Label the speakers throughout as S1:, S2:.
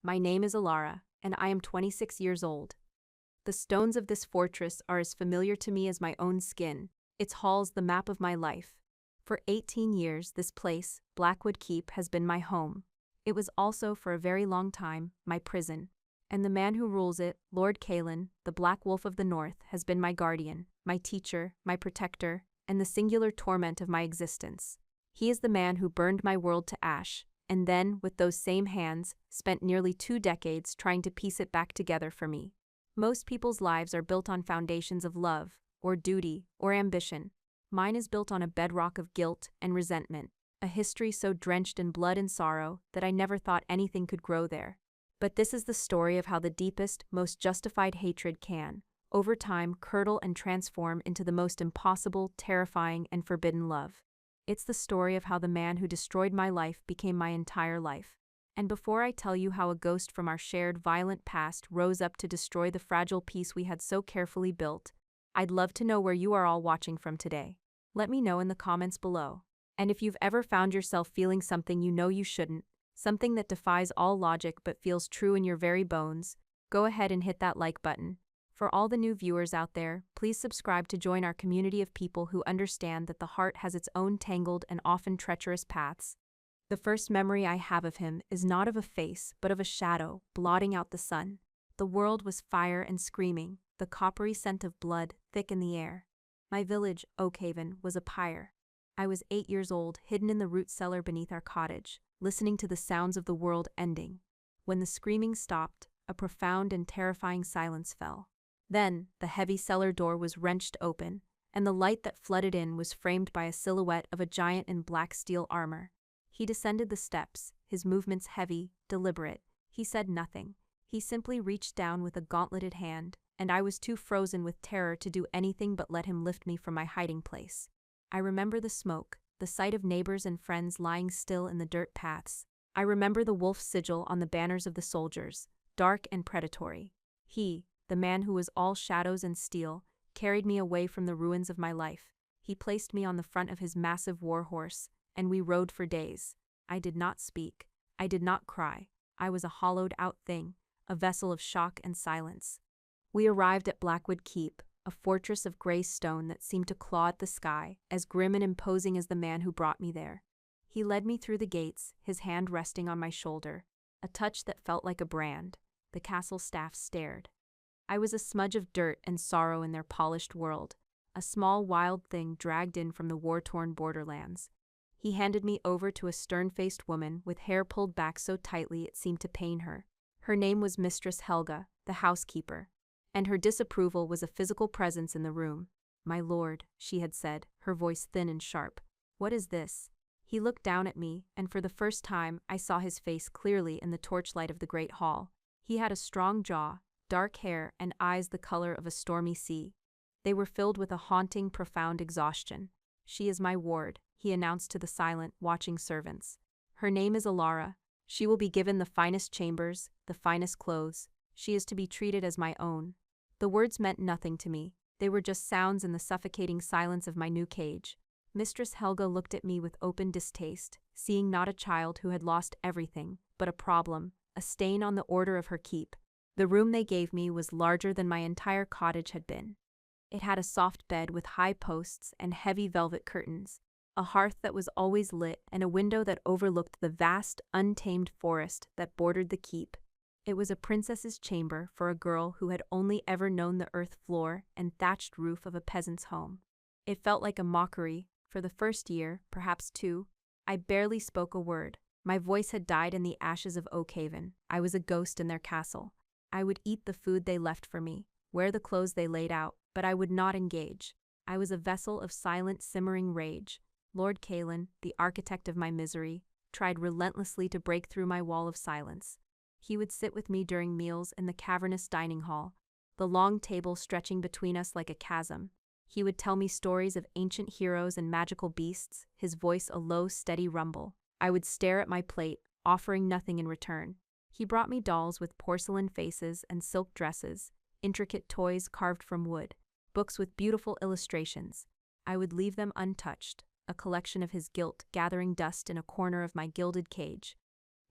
S1: My name is Elara, and I am 26 years old. The stones of this fortress are as familiar to me as my own skin, its halls the map of my life. For 18 years, this place, Blackwood Keep, has been my home. It was also, for a very long time, my prison. And the man who rules it, Lord Caelan, the Black Wolf of the North, has been my guardian, my teacher, my protector, and the singular torment of my existence. He is the man who burned my world to ash, and then, with those same hands, spent nearly 2 decades trying to piece it back together for me. Most people's lives are built on foundations of love, or duty, or ambition. Mine is built on a bedrock of guilt and resentment, a history so drenched in blood and sorrow that I never thought anything could grow there. But this is the story of how the deepest, most justified hatred can, over time, curdle and transform into the most impossible, terrifying, and forbidden love. It's the story of how the man who destroyed my life became my entire life. And before I tell you how a ghost from our shared violent past rose up to destroy the fragile peace we had so carefully built, I'd love to know where you are all watching from today. Let me know in the comments below. And if you've ever found yourself feeling something you know you shouldn't, something that defies all logic but feels true in your very bones, go ahead and hit that like button. For all the new viewers out there, please subscribe to join our community of people who understand that the heart has its own tangled and often treacherous paths. The first memory I have of him is not of a face, but of a shadow, blotting out the sun. The world was fire and screaming, the coppery scent of blood thick in the air. My village, Oakhaven, was a pyre. I was 8 years old, hidden in the root cellar beneath our cottage, listening to the sounds of the world ending. When the screaming stopped, a profound and terrifying silence fell. Then, the heavy cellar door was wrenched open, and the light that flooded in was framed by a silhouette of a giant in black steel armor. He descended the steps, his movements heavy, deliberate. He said nothing. He simply reached down with a gauntleted hand, and I was too frozen with terror to do anything but let him lift me from my hiding place. I remember the smoke, the sight of neighbors and friends lying still in the dirt paths. I remember the wolf sigil on the banners of the soldiers, dark and predatory. He, the man who was all shadows and steel, carried me away from the ruins of my life. He placed me on the front of his massive war horse, and we rode for days. I did not speak. I did not cry. I was a hollowed-out thing, a vessel of shock and silence. We arrived at Blackwood Keep, a fortress of gray stone that seemed to claw at the sky, as grim and imposing as the man who brought me there. He led me through the gates, his hand resting on my shoulder, a touch that felt like a brand. The castle staff stared. I was a smudge of dirt and sorrow in their polished world, a small wild thing dragged in from the war-torn borderlands. He handed me over to a stern-faced woman with hair pulled back so tightly it seemed to pain her. Her name was Mistress Helga, the housekeeper, and her disapproval was a physical presence in the room. "My lord," she had said, her voice thin and sharp. "What is this?" He looked down at me, and for the first time I saw his face clearly in the torchlight of the great hall. He had a strong jaw, dark hair, and eyes the color of a stormy sea. They were filled with a haunting, profound exhaustion. "She is my ward," he announced to the silent, watching servants. "Her name is Elara. She will be given the finest chambers, the finest clothes. She is to be treated as my own." The words meant nothing to me. They were just sounds in the suffocating silence of my new cage. Mistress Helga looked at me with open distaste, seeing not a child who had lost everything, but a problem, a stain on the order of her keep. The room they gave me was larger than my entire cottage had been. It had a soft bed with high posts and heavy velvet curtains, a hearth that was always lit, and a window that overlooked the vast, untamed forest that bordered the keep. It was a princess's chamber for a girl who had only ever known the earth floor and thatched roof of a peasant's home. It felt like a mockery. For the first year, perhaps 2, I barely spoke a word. My voice had died in the ashes of Oakhaven. I was a ghost in their castle. I would eat the food they left for me, wear the clothes they laid out, but I would not engage. I was a vessel of silent, simmering rage. Lord Caelan, the architect of my misery, tried relentlessly to break through my wall of silence. He would sit with me during meals in the cavernous dining hall, the long table stretching between us like a chasm. He would tell me stories of ancient heroes and magical beasts, his voice a low, steady rumble. I would stare at my plate, offering nothing in return. He brought me dolls with porcelain faces and silk dresses, intricate toys carved from wood, books with beautiful illustrations. I would leave them untouched, a collection of his guilt gathering dust in a corner of my gilded cage.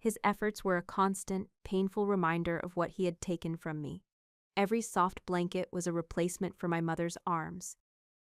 S1: His efforts were a constant, painful reminder of what he had taken from me. Every soft blanket was a replacement for my mother's arms.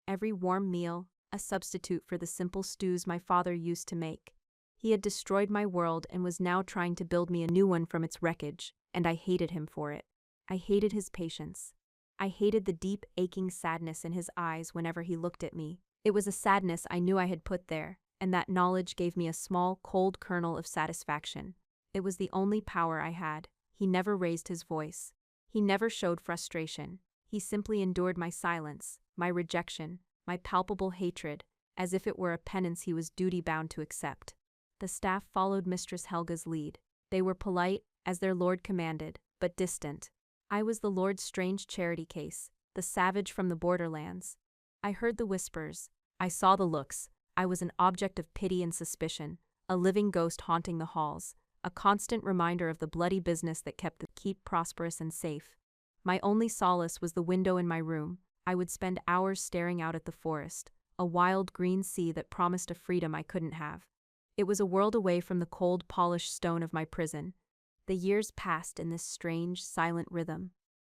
S1: Every warm meal, a substitute for the simple stews my father used to make. He had destroyed my world and was now trying to build me a new one from its wreckage, and I hated him for it. I hated his patience. I hated the deep, aching sadness in his eyes whenever he looked at me. It was a sadness I knew I had put there, and that knowledge gave me a small, cold kernel of satisfaction. It was the only power I had. He never raised his voice. He never showed frustration. He simply endured my silence, my rejection, my palpable hatred, as if it were a penance he was duty-bound to accept. The staff followed Mistress Helga's lead. They were polite, as their lord commanded, but distant. I was the lord's strange charity case, the savage from the borderlands. I heard the whispers. I saw the looks. I was an object of pity and suspicion, a living ghost haunting the halls, a constant reminder of the bloody business that kept the keep prosperous and safe. My only solace was the window in my room. I would spend hours staring out at the forest, a wild green sea that promised a freedom I couldn't have. It was a world away from the cold, polished stone of my prison. The years passed in this strange, silent rhythm.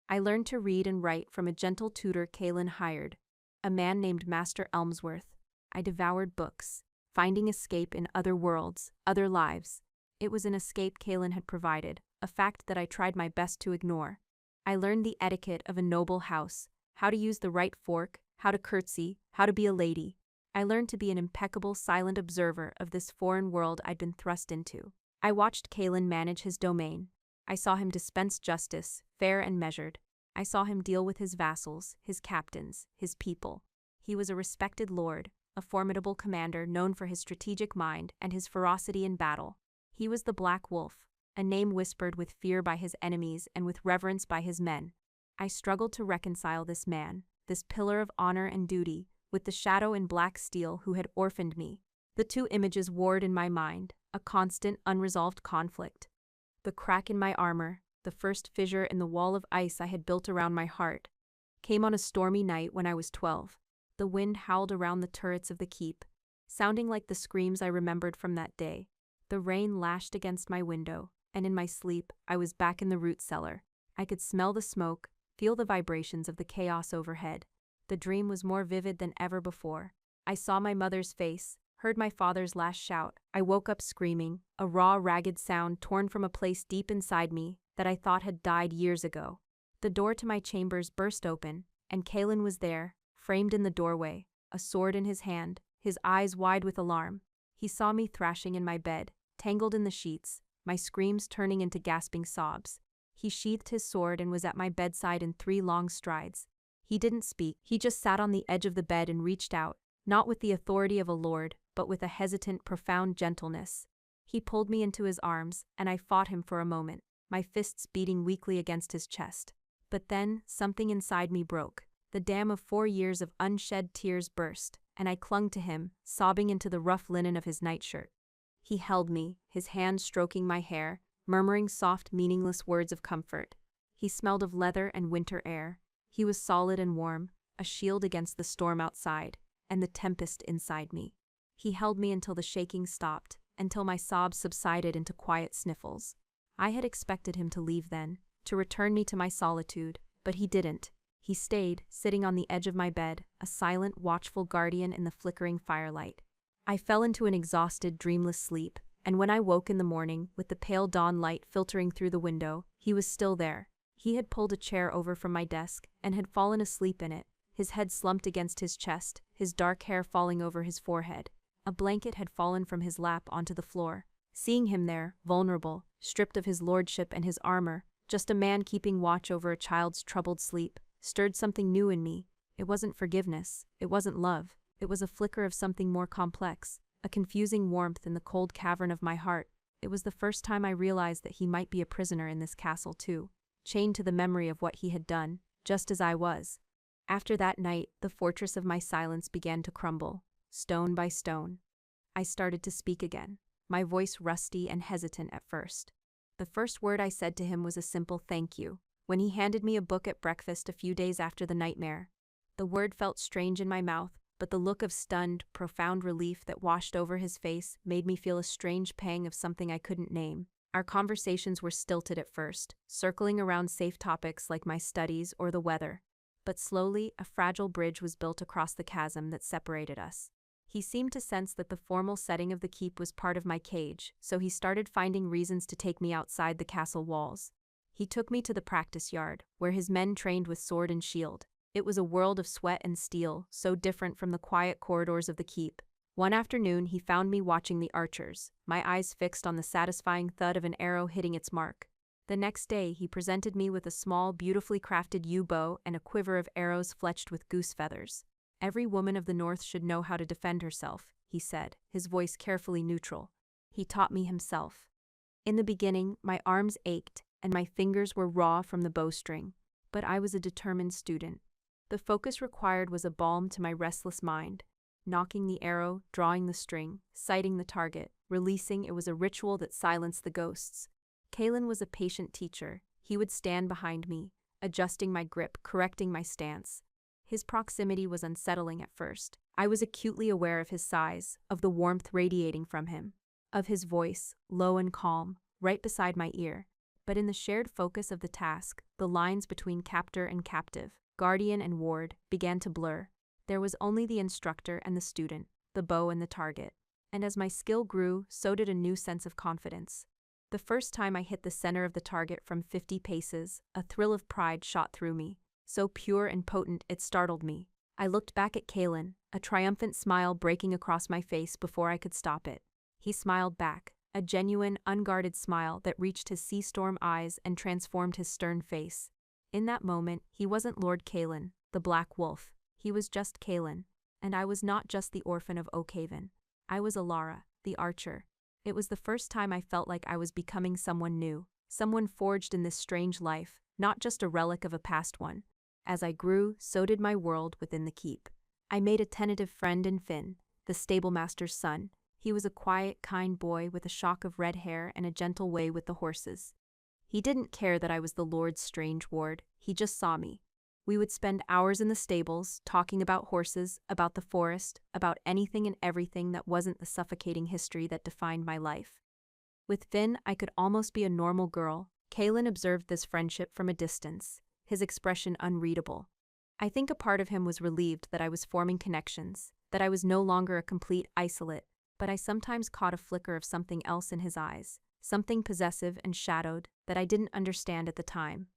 S1: I learned to read and write from a gentle tutor Kaelin hired, a man named Master Elmsworth. I devoured books, finding escape in other worlds, other lives. It was an escape Kaelin had provided, a fact that I tried my best to ignore. I learned the etiquette of a noble house, how to use the right fork, how to curtsy, how to be a lady. I learned to be an impeccable, silent observer of this foreign world I'd been thrust into. I watched Kaelin manage his domain. I saw him dispense justice, fair and measured. I saw him deal with his vassals, his captains, his people. He was a respected lord, a formidable commander known for his strategic mind and his ferocity in battle. He was the Black Wolf, a name whispered with fear by his enemies and with reverence by his men. I struggled to reconcile this man, this pillar of honor and duty, with the shadow in black steel who had orphaned me. The two images warred in my mind, a constant, unresolved conflict. The crack in my armor, the first fissure in the wall of ice I had built around my heart, came on a stormy night when I was 12. The wind howled around the turrets of the keep, sounding like the screams I remembered from that day. The rain lashed against my window, and in my sleep, I was back in the root cellar. I could smell the smoke, feel the vibrations of the chaos overhead. The dream was more vivid than ever before. I saw my mother's face, heard my father's last shout. I woke up screaming, a raw, ragged sound torn from a place deep inside me that I thought had died years ago. The door to my chambers burst open, and Kaelin was there, framed in the doorway, a sword in his hand, his eyes wide with alarm. He saw me thrashing in my bed, tangled in the sheets, my screams turning into gasping sobs. He sheathed his sword and was at my bedside in 3 long strides. He didn't speak, he just sat on the edge of the bed and reached out, not with the authority of a lord, but with a hesitant, profound gentleness. He pulled me into his arms, and I fought him for a moment, my fists beating weakly against his chest. But then, something inside me broke. The dam of 4 years of unshed tears burst, and I clung to him, sobbing into the rough linen of his nightshirt. He held me, his hand stroking my hair, murmuring soft, meaningless words of comfort. He smelled of leather and winter air. He was solid and warm, a shield against the storm outside, and the tempest inside me. He held me until the shaking stopped, until my sobs subsided into quiet sniffles. I had expected him to leave then, to return me to my solitude, but he didn't. He stayed, sitting on the edge of my bed, a silent, watchful guardian in the flickering firelight. I fell into an exhausted, dreamless sleep, and when I woke in the morning, with the pale dawn light filtering through the window, he was still there. He had pulled a chair over from my desk, and had fallen asleep in it, his head slumped against his chest, his dark hair falling over his forehead. A blanket had fallen from his lap onto the floor. Seeing him there, vulnerable, stripped of his lordship and his armor, just a man keeping watch over a child's troubled sleep, stirred something new in me. It wasn't forgiveness, it wasn't love. It was a flicker of something more complex, a confusing warmth in the cold cavern of my heart. It was the first time I realized that he might be a prisoner in this castle too, chained to the memory of what he had done, just as I was. After that night, the fortress of my silence began to crumble, stone by stone. I started to speak again, my voice rusty and hesitant at first. The first word I said to him was a simple thank you, when he handed me a book at breakfast a few days after the nightmare. The word felt strange in my mouth, but the look of stunned, profound relief that washed over his face made me feel a strange pang of something I couldn't name. Our conversations were stilted at first, circling around safe topics like my studies or the weather. But slowly, a fragile bridge was built across the chasm that separated us. He seemed to sense that the formal setting of the keep was part of my cage, so he started finding reasons to take me outside the castle walls. He took me to the practice yard, where his men trained with sword and shield. It was a world of sweat and steel, so different from the quiet corridors of the keep. One afternoon, he found me watching the archers, my eyes fixed on the satisfying thud of an arrow hitting its mark. The next day, he presented me with a small, beautifully crafted yew bow and a quiver of arrows fletched with goose feathers. "Every woman of the North should know how to defend herself," he said, his voice carefully neutral. He taught me himself. In the beginning, my arms ached, and my fingers were raw from the bowstring, but I was a determined student. The focus required was a balm to my restless mind. Knocking the arrow, drawing the string, sighting the target, releasing, it was a ritual that silenced the ghosts. Kalen was a patient teacher. He would stand behind me, adjusting my grip, correcting my stance. His proximity was unsettling at first. I was acutely aware of his size, of the warmth radiating from him, of his voice, low and calm, right beside my ear. But in the shared focus of the task, the lines between captor and captive, guardian and ward, began to blur. There was only the instructor and the student, the bow and the target. And as my skill grew, so did a new sense of confidence. The first time I hit the center of the target from 50 paces, a thrill of pride shot through me, so pure and potent it startled me. I looked back at Kalen, a triumphant smile breaking across my face before I could stop it. He smiled back, a genuine, unguarded smile that reached his sea-storm eyes and transformed his stern face. In that moment, he wasn't Lord Kalen, the Black Wolf. He was just Kalen, and I was not just the orphan of Oakhaven. I was Elara, the archer. It was the first time I felt like I was becoming someone new, someone forged in this strange life, not just a relic of a past one. As I grew, so did my world within the keep. I made a tentative friend in Finn, the stablemaster's son. He was a quiet, kind boy with a shock of red hair and a gentle way with the horses. He didn't care that I was the Lord's strange ward, he just saw me. We would spend hours in the stables, talking about horses, about the forest, about anything and everything that wasn't the suffocating history that defined my life. With Finn, I could almost be a normal girl. Kalen observed this friendship from a distance, his expression unreadable. I think a part of him was relieved that I was forming connections, that I was no longer a complete isolate, but I sometimes caught a flicker of something else in his eyes, something possessive and shadowed that I didn't understand at the time.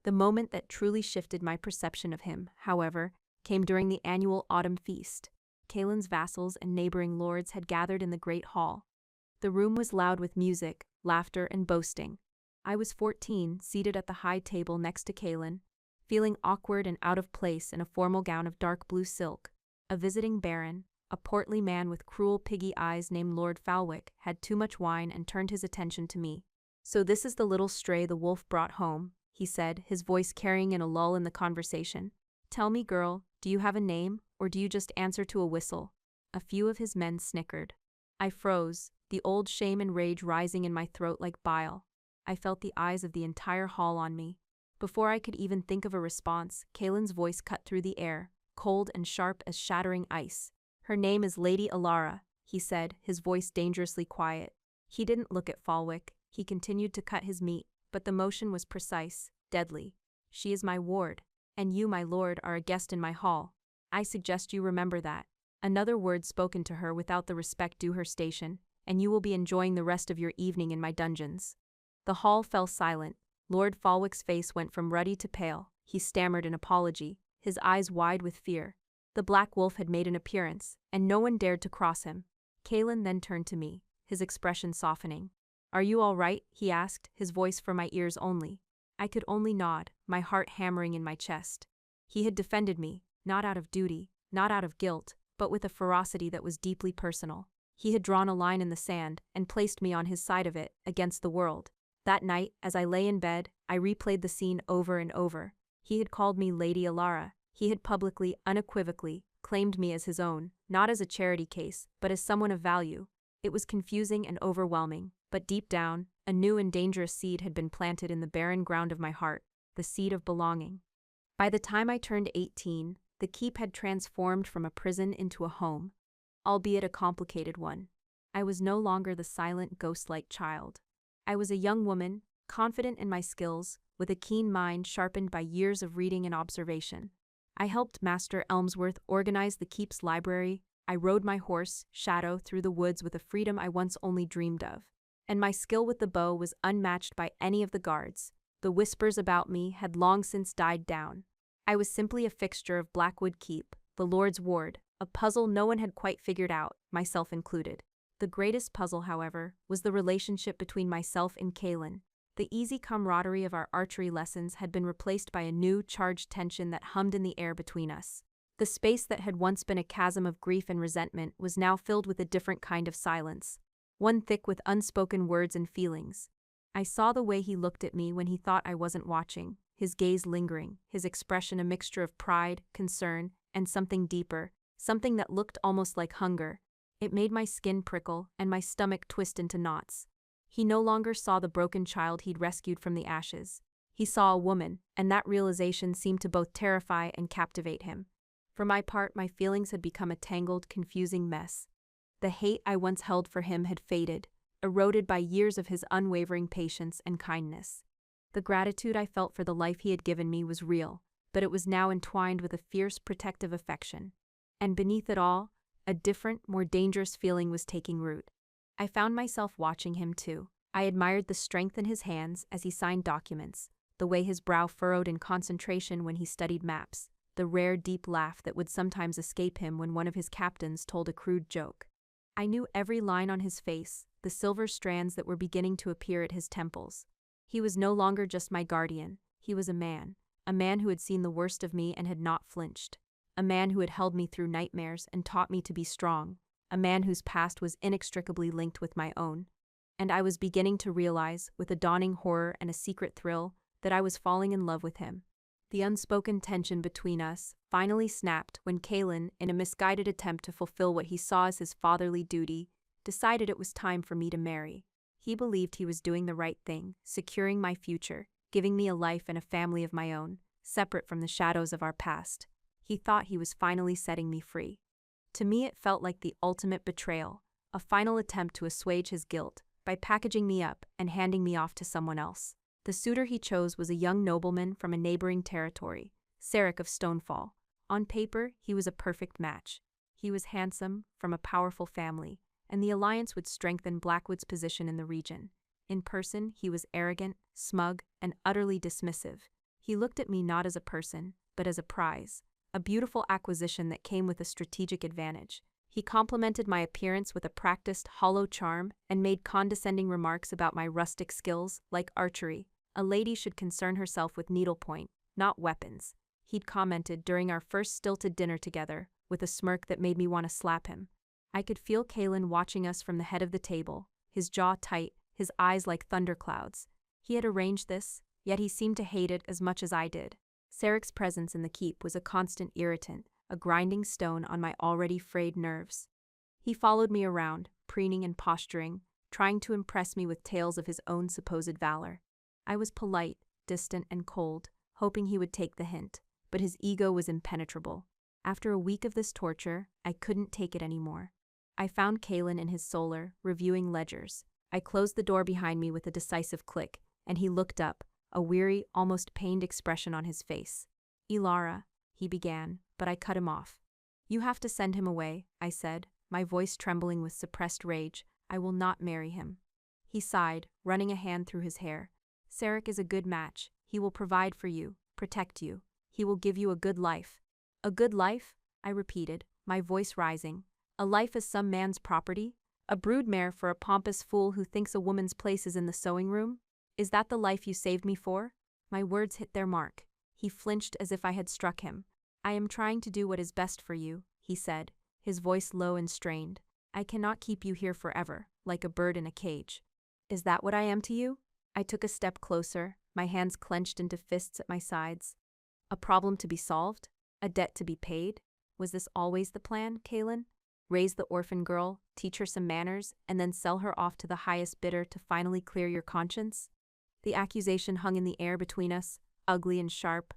S1: The moment that truly shifted my perception of him, however, came during the annual autumn feast. Kalen's vassals and neighboring lords had gathered in the great hall. The room was loud with music, laughter, and boasting. I was 14, seated at the high table next to Kalen, feeling awkward and out of place in a formal gown of dark blue silk. A visiting baron, a portly man with cruel piggy eyes named Lord Falwick, had too much wine and turned his attention to me. "So this is the little stray the wolf brought home," he said, his voice carrying in a lull in the conversation. "Tell me, girl, do you have a name, or do you just answer to a whistle?" A few of his men snickered. I froze, the old shame and rage rising in my throat like bile. I felt the eyes of the entire hall on me. Before I could even think of a response, Kalen's voice cut through the air, cold and sharp as shattering ice. "Her name is Lady Elara," he said, his voice dangerously quiet. He didn't look at Falwick. He continued to cut his meat, but the motion was precise, deadly. "She is my ward, and you, my lord, are a guest in my hall. I suggest you remember that. Another word spoken to her without the respect due her station, and you will be enjoying the rest of your evening in my dungeons." The hall fell silent. Lord Falwick's face went from ruddy to pale. He stammered an apology, his eyes wide with fear. The Black Wolf had made an appearance, and no one dared to cross him. Kalen then turned to me, his expression softening. "Are you all right?" he asked, his voice for my ears only. I could only nod, my heart hammering in my chest. He had defended me, not out of duty, not out of guilt, but with a ferocity that was deeply personal. He had drawn a line in the sand and placed me on his side of it, against the world. That night, as I lay in bed, I replayed the scene over and over. He had called me Lady Elara. He had publicly, unequivocally, claimed me as his own, not as a charity case, but as someone of value. It was confusing and overwhelming, but deep down, a new and dangerous seed had been planted in the barren ground of my heart, the seed of belonging. By the time I turned 18, the keep had transformed from a prison into a home, albeit a complicated one. I was no longer the silent, ghost-like child. I was a young woman, confident in my skills, with a keen mind sharpened by years of reading and observation. I helped Master Elmsworth organize the keep's library. I rode my horse, Shadow, through the woods with a freedom I once only dreamed of. And my skill with the bow was unmatched by any of the guards. The whispers about me had long since died down. I was simply a fixture of Blackwood Keep, the Lord's ward, a puzzle no one had quite figured out, myself included. The greatest puzzle, however, was the relationship between myself and Kaelin. The easy camaraderie of our archery lessons had been replaced by a new, charged tension that hummed in the air between us. The space that had once been a chasm of grief and resentment was now filled with a different kind of silence, one thick with unspoken words and feelings. I saw the way he looked at me when he thought I wasn't watching, his gaze lingering, his expression a mixture of pride, concern, and something deeper, something that looked almost like hunger. It made my skin prickle and my stomach twist into knots. He no longer saw the broken child he'd rescued from the ashes. He saw a woman, and that realization seemed to both terrify and captivate him. For my part, my feelings had become a tangled, confusing mess. The hate I once held for him had faded, eroded by years of his unwavering patience and kindness. The gratitude I felt for the life he had given me was real, but it was now entwined with a fierce, protective affection. And beneath it all, a different, more dangerous feeling was taking root. I found myself watching him too. I admired the strength in his hands as he signed documents, the way his brow furrowed in concentration when he studied maps, the rare deep laugh that would sometimes escape him when one of his captains told a crude joke. I knew every line on his face, the silver strands that were beginning to appear at his temples. He was no longer just my guardian, he was a man who had seen the worst of me and had not flinched, a man who had held me through nightmares and taught me to be strong, a man whose past was inextricably linked with my own. And I was beginning to realize, with a dawning horror and a secret thrill, that I was falling in love with him. The unspoken tension between us finally snapped when Kaelin, in a misguided attempt to fulfill what he saw as his fatherly duty, decided it was time for me to marry. He believed he was doing the right thing, securing my future, giving me a life and a family of my own, separate from the shadows of our past. He thought he was finally setting me free. To me it felt like the ultimate betrayal, a final attempt to assuage his guilt, by packaging me up and handing me off to someone else. The suitor he chose was a young nobleman from a neighboring territory, Sarek of Stonefall. On paper, he was a perfect match. He was handsome, from a powerful family, and the alliance would strengthen Blackwood's position in the region. In person, he was arrogant, smug, and utterly dismissive. He looked at me not as a person, but as a prize, a beautiful acquisition that came with a strategic advantage. He complimented my appearance with a practiced, hollow charm and made condescending remarks about my rustic skills, like archery. A lady should concern herself with needlepoint, not weapons, he'd commented during our first stilted dinner together, with a smirk that made me want to slap him. I could feel Kaelin watching us from the head of the table, his jaw tight, his eyes like thunderclouds. He had arranged this, yet he seemed to hate it as much as I did. Sarek's presence in the keep was a constant irritant, a grinding stone on my already frayed nerves. He followed me around, preening and posturing, trying to impress me with tales of his own supposed valor. I was polite, distant, and cold, hoping he would take the hint, but his ego was impenetrable. After a week of this torture, I couldn't take it anymore. I found Kaelin in his solar, reviewing ledgers. I closed the door behind me with a decisive click, and he looked up, a weary, almost pained expression on his face. "Elara," he began, but I cut him off. "You have to send him away," I said, my voice trembling with suppressed rage. "I will not marry him." He sighed, running a hand through his hair. "Sarek is a good match. He will provide for you, protect you. He will give you a good life." "A good life?" I repeated, my voice rising. "A life as some man's property? A broodmare for a pompous fool who thinks a woman's place is in the sewing room? Is that the life you saved me for?" My words hit their mark. He flinched as if I had struck him. "I am trying to do what is best for you," he said, his voice low and strained. "I cannot keep you here forever, like a bird in a cage." "Is that what I am to you?" I took a step closer, my hands clenched into fists at my sides. "A problem to be solved? A debt to be paid? Was this always the plan, Kaelin? Raise the orphan girl, teach her some manners, and then sell her off to the highest bidder to finally clear your conscience?" The accusation hung in the air between us, ugly and sharp.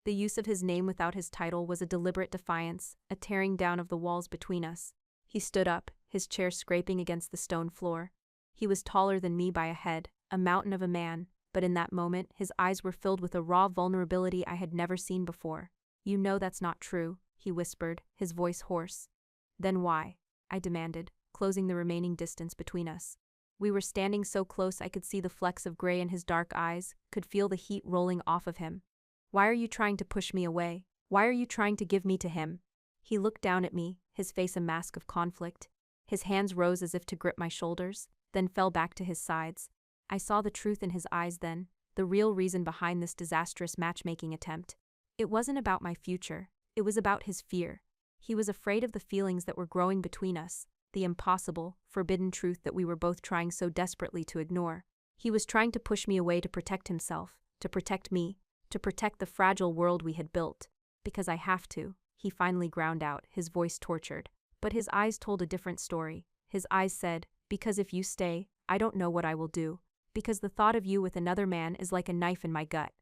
S1: The use of his name without his title was a deliberate defiance, a tearing down of the walls between us. He stood up, his chair scraping against the stone floor. He was taller than me by a head, a mountain of a man, but in that moment, his eyes were filled with a raw vulnerability I had never seen before. "You know that's not true," he whispered, his voice hoarse. "Then why?" I demanded, closing the remaining distance between us. We were standing so close I could see the flecks of gray in his dark eyes, could feel the heat rolling off of him. "Why are you trying to push me away? Why are you trying to give me to him?" He looked down at me, his face a mask of conflict. His hands rose as if to grip my shoulders, then fell back to his sides. I saw the truth in his eyes then, the real reason behind this disastrous matchmaking attempt. It wasn't about my future, it was about his fear. He was afraid of the feelings that were growing between us, the impossible, forbidden truth that we were both trying so desperately to ignore. He was trying to push me away to protect himself, to protect me, to protect the fragile world we had built. "Because I have to," he finally ground out, his voice tortured. But his eyes told a different story. His eyes said, "Because if you stay, I don't know what I will do. Because the thought of you with another man is like a knife in my gut.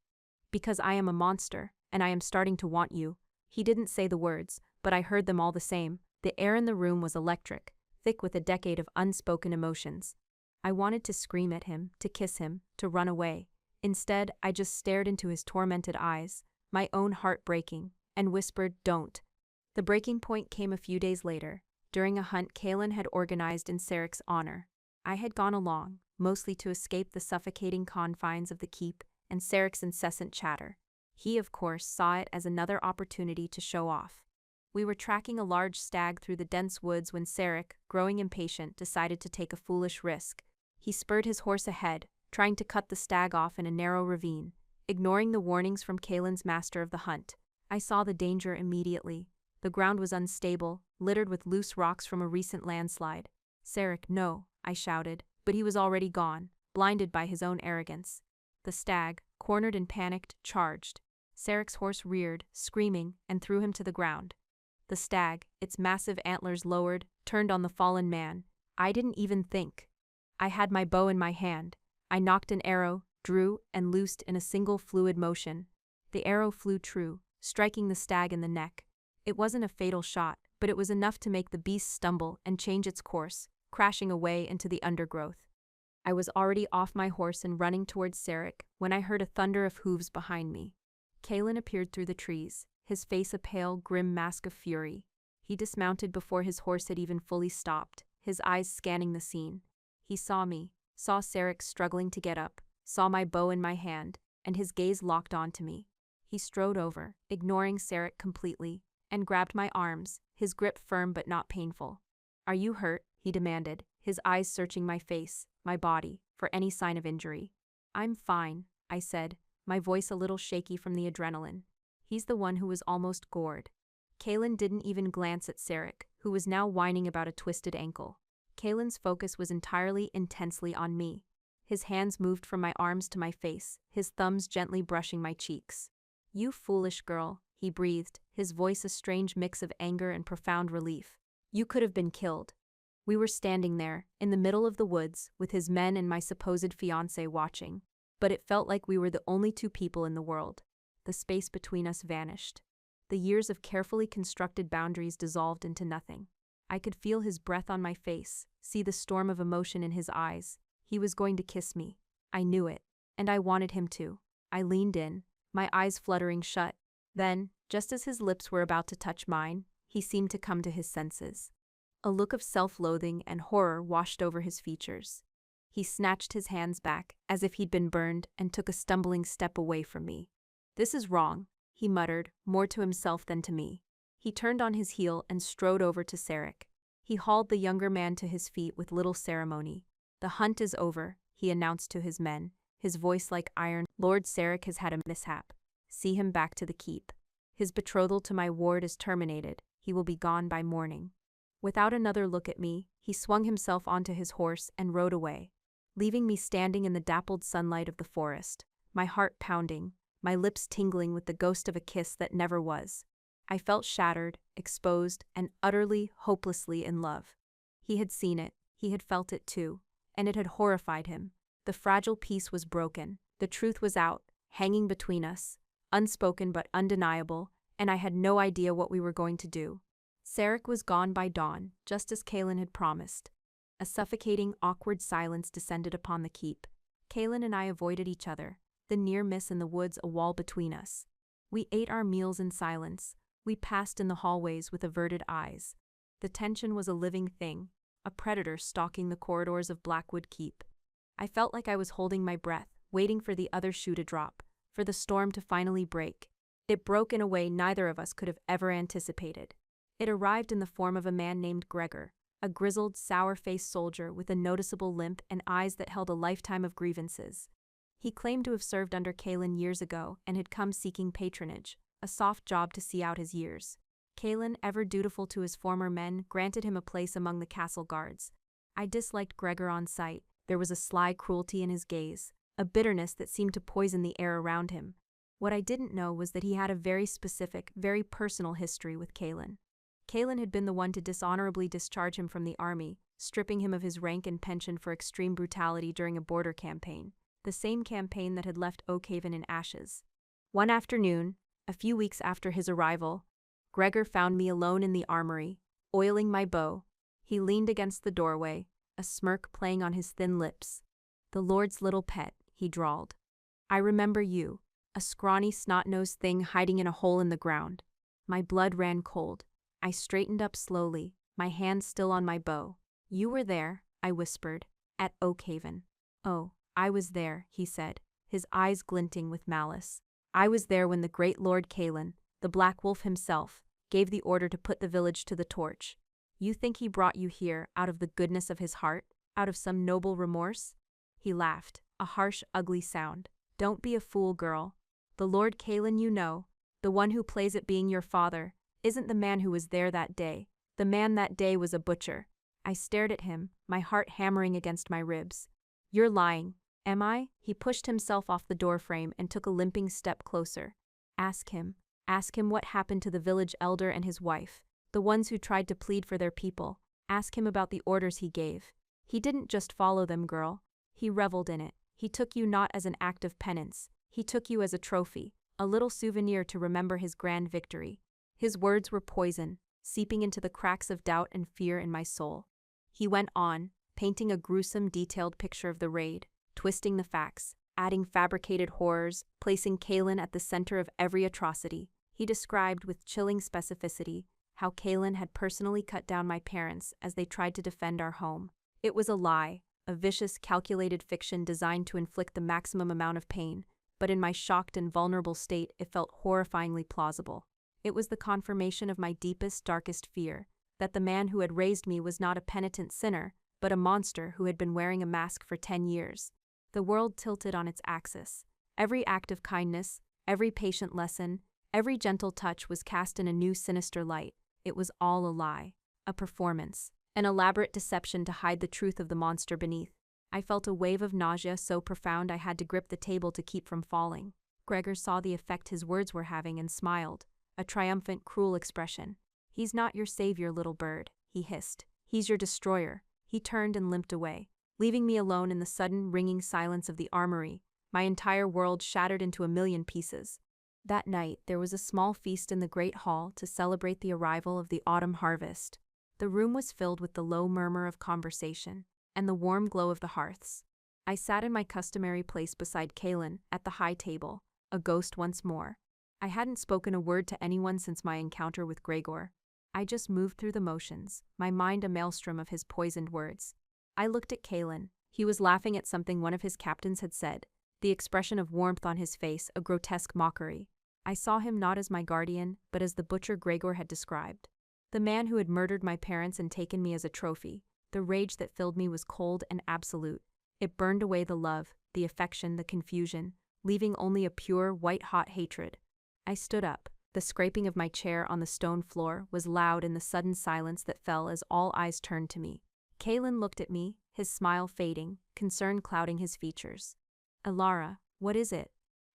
S1: Because I am a monster, and I am starting to want you." He didn't say the words, but I heard them all the same. The air in the room was electric, thick with a decade of unspoken emotions. I wanted to scream at him, to kiss him, to run away. Instead, I just stared into his tormented eyes, my own heart breaking, and whispered, "Don't." The breaking point came a few days later, during a hunt Kaelin had organized in Sarek's honor. I had gone along, mostly to escape the suffocating confines of the keep and Sarek's incessant chatter. He, of course, saw it as another opportunity to show off. We were tracking a large stag through the dense woods when Sarek, growing impatient, decided to take a foolish risk. He spurred his horse ahead, trying to cut the stag off in a narrow ravine, ignoring the warnings from Kaelin's master of the hunt. I saw the danger immediately. The ground was unstable, littered with loose rocks from a recent landslide. "Sarek, no," I shouted, but he was already gone, blinded by his own arrogance. The stag, cornered and panicked, charged. Sarek's horse reared, screaming, and threw him to the ground. The stag, its massive antlers lowered, turned on the fallen man. I didn't even think. I had my bow in my hand. I nocked an arrow, drew, and loosed in a single fluid motion. The arrow flew true, striking the stag in the neck. It wasn't a fatal shot, but it was enough to make the beast stumble and change its course, crashing away into the undergrowth. I was already off my horse and running towards Sarek when I heard a thunder of hooves behind me. Kaelin appeared through the trees, his face a pale, grim mask of fury. He dismounted before his horse had even fully stopped, his eyes scanning the scene. He saw me, saw Sarek struggling to get up, saw my bow in my hand, and his gaze locked onto me. He strode over, ignoring Sarek completely, and grabbed my arms, his grip firm but not painful. "Are you hurt?" he demanded, his eyes searching my face, my body, for any sign of injury. "I'm fine," I said, my voice a little shaky from the adrenaline. He's the one who was almost gored. Kaelin didn't even glance at Sarek, who was now whining about a twisted ankle. Kaelin's focus was entirely, intensely on me. His hands moved from my arms to my face, his thumbs gently brushing my cheeks. "You foolish girl," he breathed, his voice a strange mix of anger and profound relief. "You could have been killed." We were standing there, in the middle of the woods, with his men and my supposed fiancé watching. But it felt like we were the only two people in the world. The space between us vanished. The years of carefully constructed boundaries dissolved into nothing. I could feel his breath on my face, see the storm of emotion in his eyes. He was going to kiss me. I knew it, and I wanted him to. I leaned in, my eyes fluttering shut. Then, just as his lips were about to touch mine, he seemed to come to his senses. A look of self-loathing and horror washed over his features. He snatched his hands back, as if he'd been burned, and took a stumbling step away from me. "This is wrong," he muttered, more to himself than to me. He turned on his heel and strode over to Sarek. He hauled the younger man to his feet with little ceremony. "The hunt is over," he announced to his men, his voice like iron. "Lord Sarek has had a mishap. See him back to the keep. His betrothal to my ward is terminated. He will be gone by morning." Without another look at me, he swung himself onto his horse and rode away, leaving me standing in the dappled sunlight of the forest, my heart pounding, my lips tingling with the ghost of a kiss that never was. I felt shattered, exposed, and utterly, hopelessly in love. He had seen it, he had felt it too, and it had horrified him. The fragile peace was broken, the truth was out, hanging between us, unspoken but undeniable, and I had no idea what we were going to do. Sarek was gone by dawn, just as Kaelin had promised. A suffocating, awkward silence descended upon the keep. Kaylin and I avoided each other, the near miss in the woods a wall between us. We ate our meals in silence. We passed in the hallways with averted eyes. The tension was a living thing, a predator stalking the corridors of Blackwood Keep. I felt like I was holding my breath, waiting for the other shoe to drop, for the storm to finally break. It broke in a way neither of us could have ever anticipated. It arrived in the form of a man named Gregor, a grizzled, sour-faced soldier with a noticeable limp and eyes that held a lifetime of grievances. He claimed to have served under Kaylin years ago and had come seeking patronage, a soft job to see out his years. Kaylin, ever dutiful to his former men, granted him a place among the castle guards. I disliked Gregor on sight. There was a sly cruelty in his gaze, a bitterness that seemed to poison the air around him. What I didn't know was that he had a very specific, very personal history with Kaylin. Kaylin had been the one to dishonorably discharge him from the army, stripping him of his rank and pension for extreme brutality during a border campaign, the same campaign that had left Oakhaven in ashes. One afternoon, a few weeks after his arrival, Gregor found me alone in the armory, oiling my bow. He leaned against the doorway, a smirk playing on his thin lips. "The Lord's little pet," he drawled. "I remember you, a scrawny, snot-nosed thing hiding in a hole in the ground." My blood ran cold. I straightened up slowly, my hand still on my bow. "You were there," I whispered, "at Oakhaven." "Oh, I was there," he said, his eyes glinting with malice. "I was there when the great Lord Kaylin, the Black Wolf himself, gave the order to put the village to the torch. You think he brought you here out of the goodness of his heart, out of some noble remorse?" He laughed, a harsh, ugly sound. "Don't be a fool, girl. The Lord Kaylin you know, the one who plays at being your father, isn't the man who was there that day. The man that day was a butcher." I stared at him, my heart hammering against my ribs. "You're lying." "Am I?" He pushed himself off the doorframe and took a limping step closer. Ask him what happened to the village elder and his wife, the ones who tried to plead for their people. Ask him about the orders he gave. He didn't just follow them, girl. He reveled in it. He took you not as an act of penance. He took you as a trophy, a little souvenir to remember his grand victory." His words were poison, seeping into the cracks of doubt and fear in my soul. He went on, painting a gruesome, detailed picture of the raid, twisting the facts, adding fabricated horrors, placing Kaylin at the center of every atrocity. He described with chilling specificity how Kaylin had personally cut down my parents as they tried to defend our home. It was a lie, a vicious, calculated fiction designed to inflict the maximum amount of pain, but in my shocked and vulnerable state it felt horrifyingly plausible. It was the confirmation of my deepest, darkest fear, that the man who had raised me was not a penitent sinner, but a monster who had been wearing a mask for 10 years. The world tilted on its axis. Every act of kindness, every patient lesson, every gentle touch was cast in a new sinister light. It was all a lie, a performance, an elaborate deception to hide the truth of the monster beneath. I felt a wave of nausea so profound I had to grip the table to keep from falling. Gregor saw the effect his words were having and smiled, a triumphant, cruel expression. "He's not your savior, little bird," he hissed. "He's your destroyer." He turned and limped away, leaving me alone in the sudden, ringing silence of the armory, my entire world shattered into a million pieces. That night, there was a small feast in the great hall to celebrate the arrival of the autumn harvest. The room was filled with the low murmur of conversation and the warm glow of the hearths. I sat in my customary place beside Kaylin at the high table, a ghost once more. I hadn't spoken a word to anyone since my encounter with Gregor. I just moved through the motions, my mind a maelstrom of his poisoned words. I looked at Kaylin. He was laughing at something one of his captains had said, the expression of warmth on his face a grotesque mockery. I saw him not as my guardian, but as the butcher Gregor had described. The man who had murdered my parents and taken me as a trophy. The rage that filled me was cold and absolute. It burned away the love, the affection, the confusion, leaving only a pure, white-hot hatred. I stood up. The scraping of my chair on the stone floor was loud in the sudden silence that fell as all eyes turned to me. Kaylin looked at me, his smile fading, concern clouding his features. "Elara, what is it?"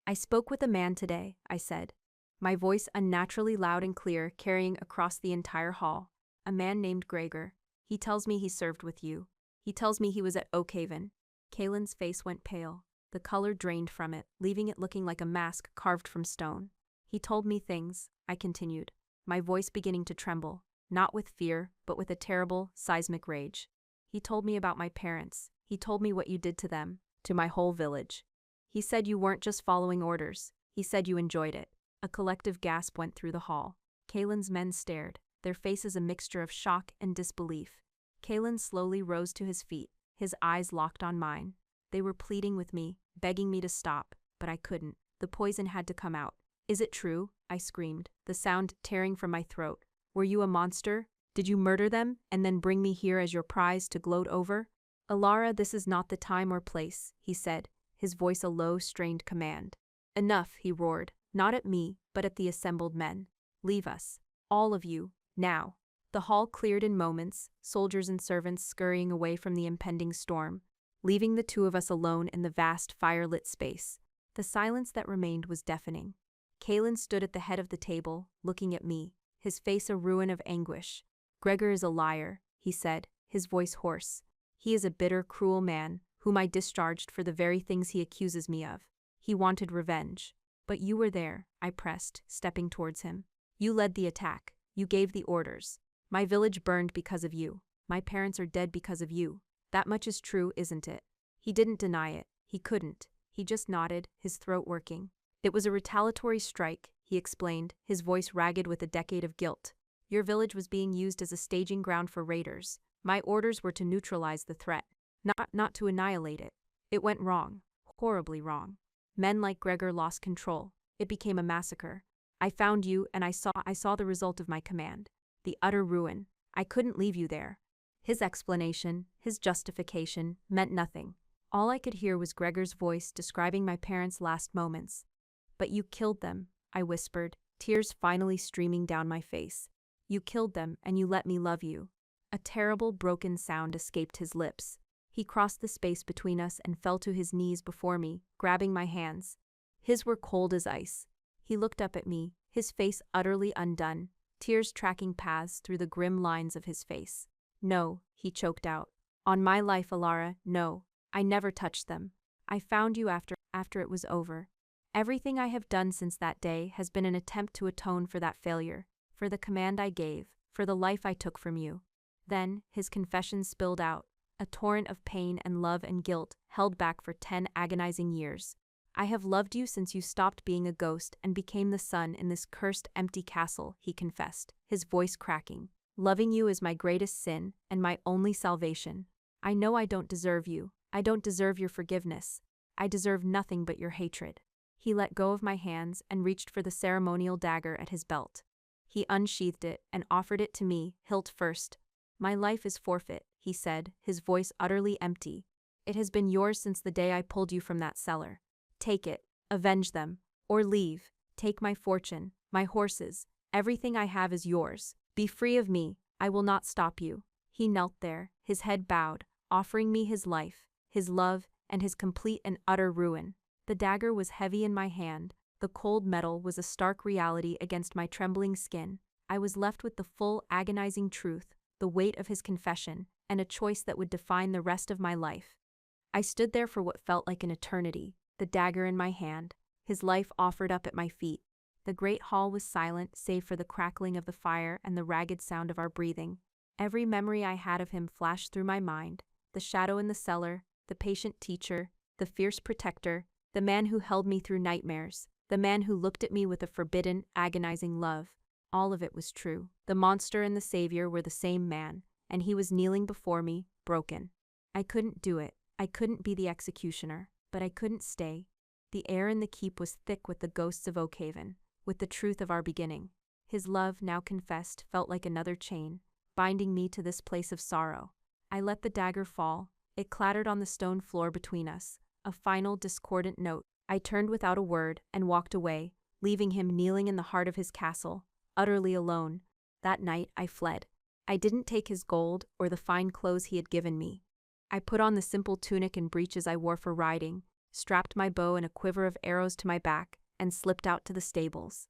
S1: "I spoke with a man today," I said, my voice unnaturally loud and clear, carrying across the entire hall. "A man named Gregor. He tells me he served with you. He tells me he was at Oakhaven." Kaylin's face went pale. The color drained from it, leaving it looking like a mask carved from stone. "He told me things," I continued, my voice beginning to tremble, not with fear, but with a terrible, seismic rage. "He told me about my parents. He told me what you did to them. to my whole village. He said you weren't just following orders, he said you enjoyed it. A collective gasp went through the hall. Kalen's men stared, their faces a mixture of shock and disbelief. Kalen slowly rose to his feet, his eyes locked on mine. They were pleading with me, begging me to stop, but I couldn't. The poison had to come out. Is it true? I screamed, the sound tearing from my throat. Were you a monster? Did you murder them, and then bring me here as your prize to gloat over? Elara, this is not the time or place, he said, his voice a low, strained command. Enough, he roared, not at me, but at the assembled men. Leave us. All of you, now. The hall cleared in moments, soldiers and servants scurrying away from the impending storm, leaving the two of us alone in the vast fire-lit space. The silence that remained was deafening. Kalen stood at the head of the table, looking at me, his face a ruin of anguish. Gregor is a liar, he said, his voice hoarse. He is a bitter, cruel man, whom I discharged for the very things he accuses me of. He wanted revenge. But you were there, I pressed, stepping towards him. You led the attack. You gave the orders. My village burned because of you. My parents are dead because of you. That much is true, isn't it? He didn't deny it. He couldn't. He just nodded, his throat working. It was a retaliatory strike, he explained, his voice ragged with a decade of guilt. Your village was being used as a staging ground for raiders. My orders were to neutralize the threat, not to annihilate it. It went wrong. Horribly wrong. Men like Gregor lost control. It became a massacre. I found you, and I saw the result of my command. The utter ruin. I couldn't leave you there. His explanation, his justification, meant nothing. All I could hear was Gregor's voice describing my parents' last moments. But you killed them, I whispered, tears finally streaming down my face. You killed them, and you let me love you. A terrible, broken sound escaped his lips. He crossed the space between us and fell to his knees before me, grabbing my hands. His were cold as ice. He looked up at me, his face utterly undone, tears tracking paths through the grim lines of his face. No, he choked out. On my life, Elara, no. I never touched them. I found you after it was over. Everything I have done since that day has been an attempt to atone for that failure, for the command I gave, for the life I took from you. Then, his confession spilled out, a torrent of pain and love and guilt held back for 10 agonizing years. I have loved you since you stopped being a ghost and became the sun in this cursed empty castle, he confessed, his voice cracking. Loving you is my greatest sin and my only salvation. I know I don't deserve you. I don't deserve your forgiveness. I deserve nothing but your hatred. He let go of my hands and reached for the ceremonial dagger at his belt. He unsheathed it and offered it to me, hilt first. My life is forfeit, he said, his voice utterly empty. It has been yours since the day I pulled you from that cellar. Take it, avenge them, or leave. Take my fortune, my horses, everything I have is yours. Be free of me, I will not stop you. He knelt there, his head bowed, offering me his life, his love, and his complete and utter ruin. The dagger was heavy in my hand. The cold metal was a stark reality against my trembling skin. I was left with the full, agonizing truth, the weight of his confession, and a choice that would define the rest of my life. I stood there for what felt like an eternity, the dagger in my hand, his life offered up at my feet. The great hall was silent save for the crackling of the fire and the ragged sound of our breathing. Every memory I had of him flashed through my mind, the shadow in the cellar, the patient teacher, the fierce protector, the man who held me through nightmares, the man who looked at me with a forbidden, agonizing love. All of it was true. The monster and the savior were the same man, and he was kneeling before me, broken. I couldn't do it. I couldn't be the executioner, but I couldn't stay. The air in the keep was thick with the ghosts of Oakhaven, with the truth of our beginning. His love, now confessed, felt like another chain, binding me to this place of sorrow. I let the dagger fall. It clattered on the stone floor between us, a final discordant note. I turned without a word and walked away, leaving him kneeling in the heart of his castle, utterly alone. That night I fled. I didn't take his gold or the fine clothes he had given me. I put on the simple tunic and breeches I wore for riding, strapped my bow and a quiver of arrows to my back, and slipped out to the stables.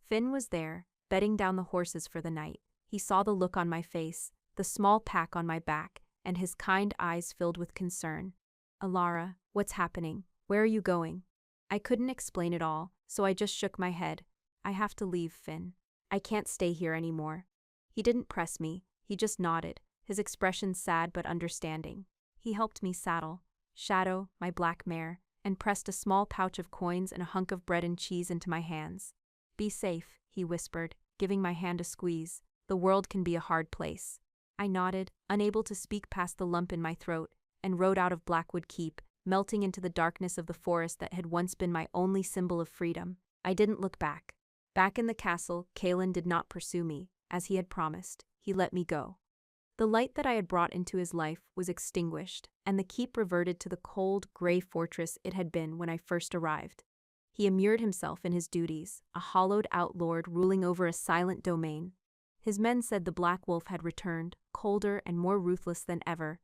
S1: Finn was there, bedding down the horses for the night. He saw the look on my face, the small pack on my back, and his kind eyes filled with concern. Elara, what's happening? Where are you going? I couldn't explain it all, so I just shook my head. I have to leave, Finn. I can't stay here anymore. He didn't press me, he just nodded, his expression sad but understanding. He helped me saddle. Shadow, my black mare, and pressed a small pouch of coins and a hunk of bread and cheese into my hands. "Be safe," he whispered, giving my hand a squeeze. "The world can be a hard place." I nodded, unable to speak past the lump in my throat, and rode out of Blackwood Keep, melting into the darkness of the forest that had once been my only symbol of freedom. I didn't look back. Back in the castle, Kalen did not pursue me. As he had promised, he let me go. The light that I had brought into his life was extinguished, and the keep reverted to the cold, gray fortress it had been when I first arrived. He immured himself in his duties, a hollowed-out lord ruling over a silent domain. His men said the Black Wolf had returned, colder and more ruthless than ever.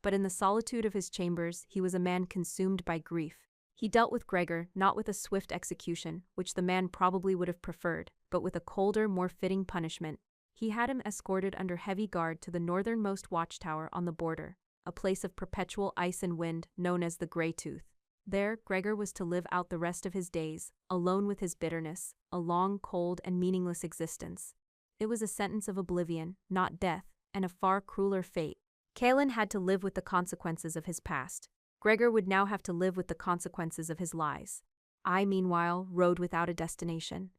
S1: But in the solitude of his chambers, he was a man consumed by grief. He dealt with Gregor not with a swift execution, which the man probably would have preferred, but with a colder, more fitting punishment. He had him escorted under heavy guard to the northernmost watchtower on the border, a place of perpetual ice and wind known as the Grey Tooth. There, Gregor was to live out the rest of his days, alone with his bitterness, a long, cold, and meaningless existence. It was a sentence of oblivion, not death, and a far crueler fate. Kalen had to live with the consequences of his past. Gregor would now have to live with the consequences of his lies. I, meanwhile, rode without a destination.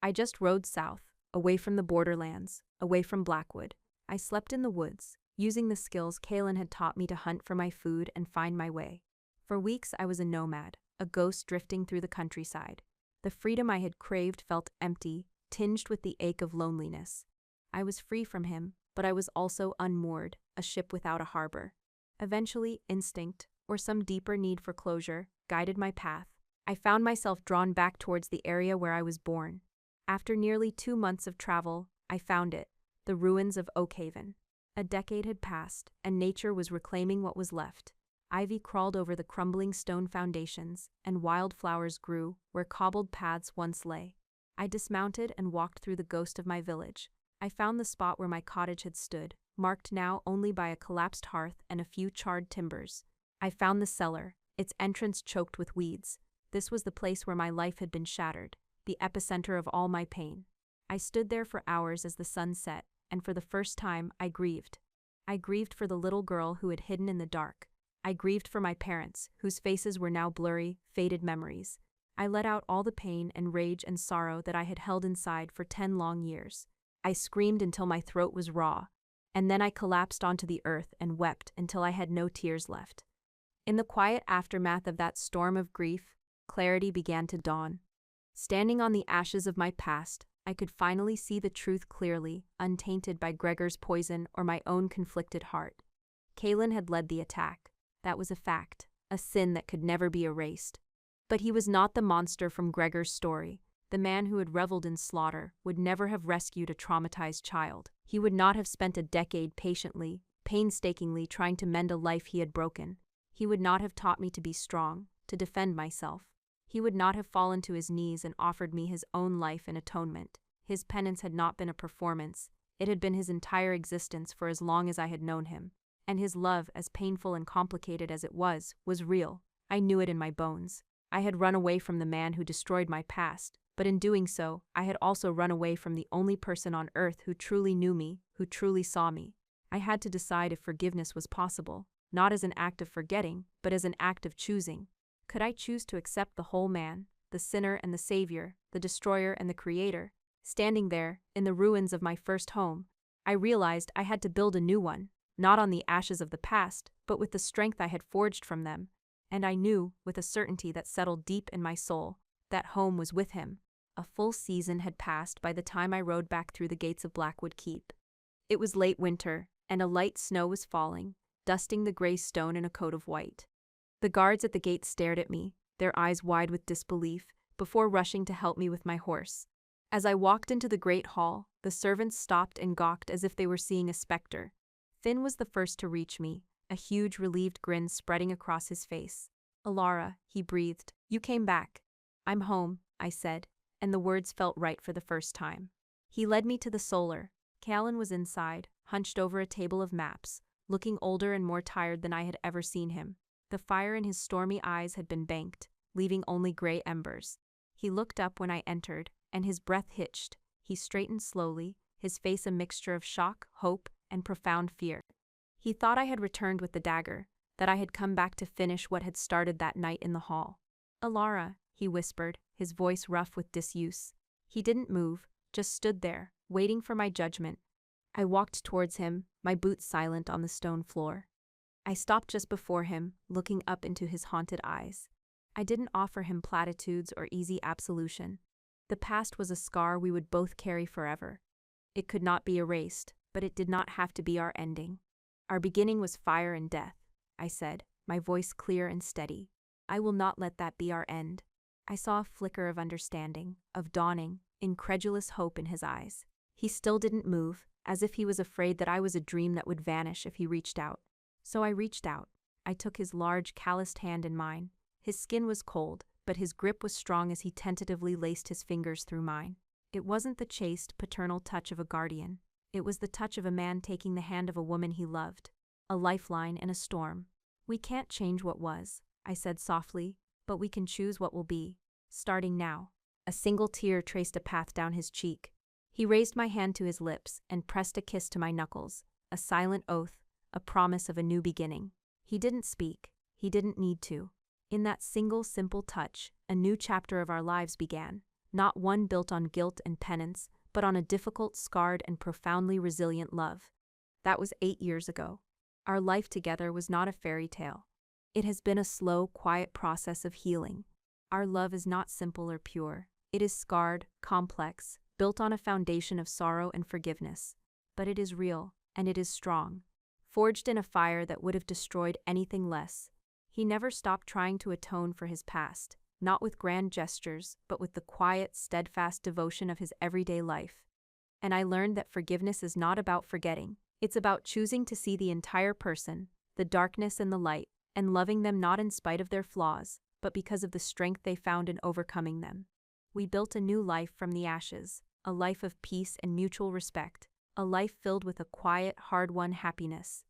S1: I just rode south, away from the borderlands, away from Blackwood. I slept in the woods, using the skills Kalen had taught me to hunt for my food and find my way. For weeks I was a nomad, a ghost drifting through the countryside. The freedom I had craved felt empty, tinged with the ache of loneliness. I was free from him, but I was also unmoored, a ship without a harbor. Eventually, instinct, or some deeper need for closure, guided my path. I found myself drawn back towards the area where I was born. After nearly 2 months of travel, I found it, the ruins of Oakhaven. A decade had passed, and nature was reclaiming what was left. Ivy crawled over the crumbling stone foundations, and wildflowers grew where cobbled paths once lay. I dismounted and walked through the ghost of my village. I found the spot where my cottage had stood, marked now only by a collapsed hearth and a few charred timbers. I found the cellar, its entrance choked with weeds. This was the place where my life had been shattered, the epicenter of all my pain. I stood there for hours as the sun set, and for the first time I grieved. I grieved for the little girl who had hidden in the dark. I grieved for my parents, whose faces were now blurry, faded memories. I let out all the pain and rage and sorrow that I had held inside for 10 long years. I screamed until my throat was raw, and then I collapsed onto the earth and wept until I had no tears left. In the quiet aftermath of that storm of grief, clarity began to dawn. Standing on the ashes of my past, I could finally see the truth clearly, untainted by Gregor's poison or my own conflicted heart. Kalen had led the attack. That was a fact, a sin that could never be erased. But he was not the monster from Gregor's story. The man who had reveled in slaughter would never have rescued a traumatized child. He would not have spent a decade patiently, painstakingly trying to mend a life he had broken. He would not have taught me to be strong, to defend myself. He would not have fallen to his knees and offered me his own life in atonement. His penance had not been a performance. It had been his entire existence for as long as I had known him. And his love, as painful and complicated as it was real. I knew it in my bones. I had run away from the man who destroyed my past, but in doing so, I had also run away from the only person on earth who truly knew me, who truly saw me. I had to decide if forgiveness was possible, not as an act of forgetting, but as an act of choosing. Could I choose to accept the whole man, the sinner and the savior, the destroyer and the creator? Standing there, in the ruins of my first home, I realized I had to build a new one, not on the ashes of the past, but with the strength I had forged from them. And I knew, with a certainty that settled deep in my soul, that home was with him. A full season had passed by the time I rode back through the gates of Blackwood Keep. It was late winter, and a light snow was falling, dusting the gray stone in a coat of white. The guards at the gate stared at me, their eyes wide with disbelief, before rushing to help me with my horse. As I walked into the great hall, the servants stopped and gawked as if they were seeing a specter. Finn was the first to reach me, a huge relieved grin spreading across his face. "Elara," he breathed, "you came back." "I'm home," I said, and the words felt right for the first time. He led me to the solar. Callan was inside, hunched over a table of maps, looking older and more tired than I had ever seen him. The fire in his stormy eyes had been banked, leaving only gray embers. He looked up when I entered, and his breath hitched. He straightened slowly, his face a mixture of shock, hope, and profound fear. He thought I had returned with the dagger, that I had come back to finish what had started that night in the hall. "Elara," he whispered, his voice rough with disuse. He didn't move, just stood there, waiting for my judgment. I walked towards him, my boots silent on the stone floor. I stopped just before him, looking up into his haunted eyes. I didn't offer him platitudes or easy absolution. The past was a scar we would both carry forever. It could not be erased, but it did not have to be our ending. Our beginning was fire and death, I said, my voice clear and steady. I will not let that be our end. I saw a flicker of understanding, of dawning, incredulous hope in his eyes. He still didn't move, as if he was afraid that I was a dream that would vanish if he reached out. So I reached out. I took his large, calloused hand in mine. His skin was cold, but his grip was strong as he tentatively laced his fingers through mine. It wasn't the chaste, paternal touch of a guardian. It was the touch of a man taking the hand of a woman he loved. A lifeline in a storm. "We can't change what was," I said softly, "but we can choose what will be. Starting now." A single tear traced a path down his cheek. He raised my hand to his lips and pressed a kiss to my knuckles, a silent oath, a promise of a new beginning. He didn't speak. He didn't need to. In that single, simple touch, a new chapter of our lives began, not one built on guilt and penance, but on a difficult, scarred, and profoundly resilient love. That was 8 years ago. Our life together was not a fairy tale. It has been a slow, quiet process of healing. Our love is not simple or pure. It is scarred, complex, built on a foundation of sorrow and forgiveness. But it is real, and it is strong. Forged in a fire that would have destroyed anything less. He never stopped trying to atone for his past, not with grand gestures, but with the quiet, steadfast devotion of his everyday life. And I learned that forgiveness is not about forgetting. It's about choosing to see the entire person, the darkness and the light, and loving them not in spite of their flaws, but because of the strength they found in overcoming them. We built a new life from the ashes, a life of peace and mutual respect, a life filled with a quiet, hard-won happiness.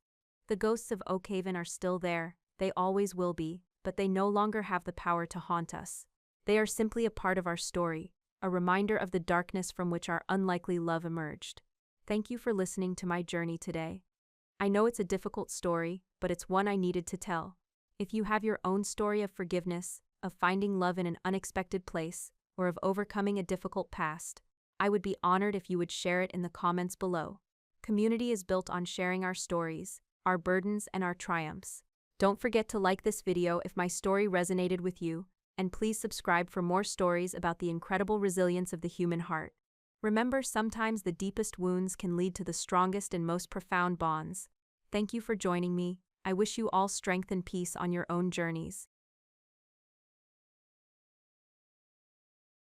S1: The ghosts of Oakhaven are still there, they always will be, but they no longer have the power to haunt us. They are simply a part of our story, a reminder of the darkness from which our unlikely love emerged. Thank you for listening to my journey today. I know it's a difficult story, but it's one I needed to tell. If you have your own story of forgiveness, of finding love in an unexpected place, or of overcoming a difficult past, I would be honored if you would share it in the comments below. Community is built on sharing our stories, our burdens, and our triumphs. Don't forget to like this video if my story resonated with you, and please subscribe for more stories about the incredible resilience of the human heart. Remember, sometimes the deepest wounds can lead to the strongest and most profound bonds. Thank you for joining me. I wish you all strength and peace on your own journeys.